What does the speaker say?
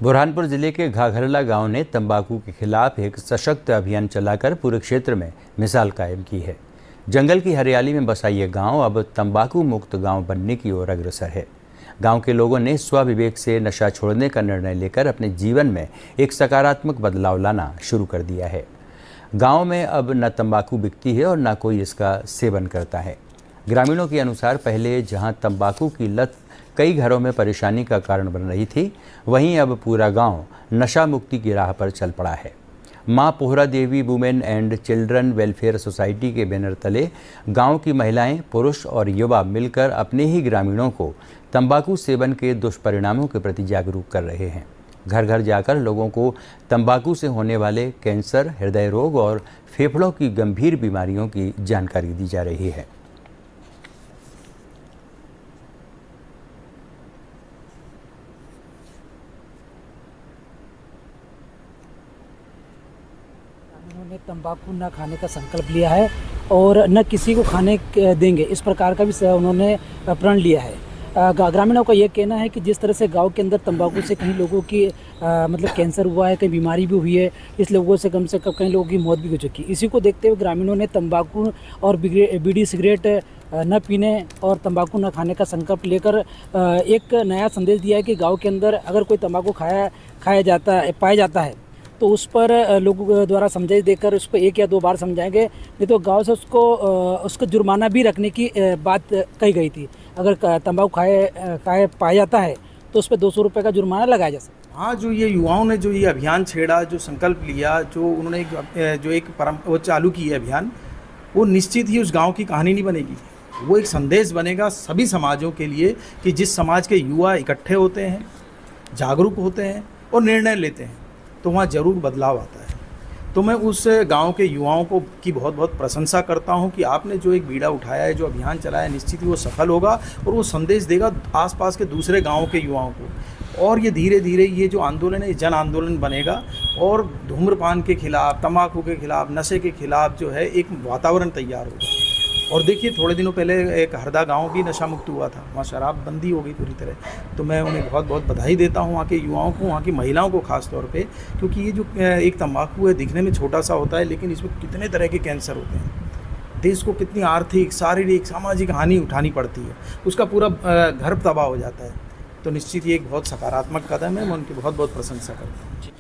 बुरहानपुर जिले के घाघरला गांव ने तंबाकू के खिलाफ एक सशक्त अभियान चलाकर पूरे क्षेत्र में मिसाल कायम की है। जंगल की हरियाली में बसा ये गांव अब तंबाकू मुक्त गांव बनने की ओर अग्रसर है। गांव के लोगों ने स्वविवेक से नशा छोड़ने का निर्णय लेकर अपने जीवन में एक सकारात्मक बदलाव लाना शुरू कर दिया है। गांव में अब न तंबाकू बिकती है और न कोई इसका सेवन करता है। ग्रामीणों के अनुसार पहले जहां तंबाकू की लत कई घरों में परेशानी का कारण बन रही थी, वहीं अब पूरा गांव नशा मुक्ति की राह पर चल पड़ा है। Maa Pohra Devi women and children welfare society के बैनर तले गांव की महिलाएं, पुरुष और युवा मिलकर अपने ही ग्रामीणों को तंबाकू सेवन के दुष्परिणामों के प्रति जागरूक कर रहे हैं। घर घर जाकर लोगों को तंबाकू से होने वाले कैंसर, हृदय रोग और फेफड़ों की गंभीर बीमारियों की जानकारी दी जा रही है। उन्होंने तंबाकू न खाने का संकल्प लिया है और न किसी को खाने देंगे, इस प्रकार का भी उन्होंने प्रण लिया है। ग्रामीणों का यह कहना है कि जिस तरह से गांव के अंदर तंबाकू से कई लोगों की मतलब कैंसर हुआ है, कई बीमारी भी हुई है, इस लोगों से कम कई लोगों की मौत भी हो चुकी है। इसी को देखते हुए ग्रामीणों ने तंबाकू और बीड़ी सिगरेट न पीने और तंबाकू न खाने का संकल्प लेकर एक नया संदेश दिया है कि गाँव के अंदर अगर कोई तंबाकू पाया जाता है तो उस पर लोगों द्वारा समझाइश देकर उसको 1 या 2 बार समझाएंगे, नहीं तो गांव से उसको जुर्माना भी रखने की बात कही गई थी। अगर तंबाकू पाया जाता है तो उस पर 200 रुपये का जुर्माना लगाया जा सकता है। हाँ, जो ये युवाओं ने जो ये अभियान छेड़ा, जो संकल्प लिया, जो उन्होंने वो चालू की है अभियान, वो निश्चित ही उस गाँव की कहानी नहीं बनेगी। वो एक संदेश बनेगा सभी समाजों के लिए कि जिस समाज के युवा इकट्ठे होते हैं, जागरूक होते हैं और निर्णय लेते हैं, तो वहाँ ज़रूर बदलाव आता है। तो मैं उस गांव के युवाओं की बहुत बहुत प्रशंसा करता हूं कि आपने जो एक बीड़ा उठाया है, जो अभियान चलाया है, निश्चित ही वो सफल होगा और वो संदेश देगा आसपास के दूसरे गांवों के युवाओं को। और ये धीरे धीरे ये जो आंदोलन है, जन आंदोलन बनेगा और धूम्रपान के खिलाफ, तम्बाकू के खिलाफ, नशे के खिलाफ जो है एक वातावरण तैयार होगा। और देखिए, थोड़े दिनों पहले एक हरदा गांव भी नशा मुक्त हुआ था, वहाँ शराब बंदी हो गई पूरी तरह। तो मैं उन्हें बहुत बहुत बधाई देता हूँ, वहाँ के युवाओं को, वहाँ की महिलाओं को खास तौर पे, क्योंकि ये जो एक तंबाकू है दिखने में छोटा सा होता है, लेकिन इसमें कितने तरह के कैंसर होते हैं। देश को कितनी आर्थिक, शारीरिक, सामाजिक हानि उठानी पड़ती है, उसका पूरा घर तबाह हो जाता है। तो निश्चित ये एक बहुत सकारात्मक कदम है, मैं उनकी बहुत बहुत प्रशंसा करता हूँ।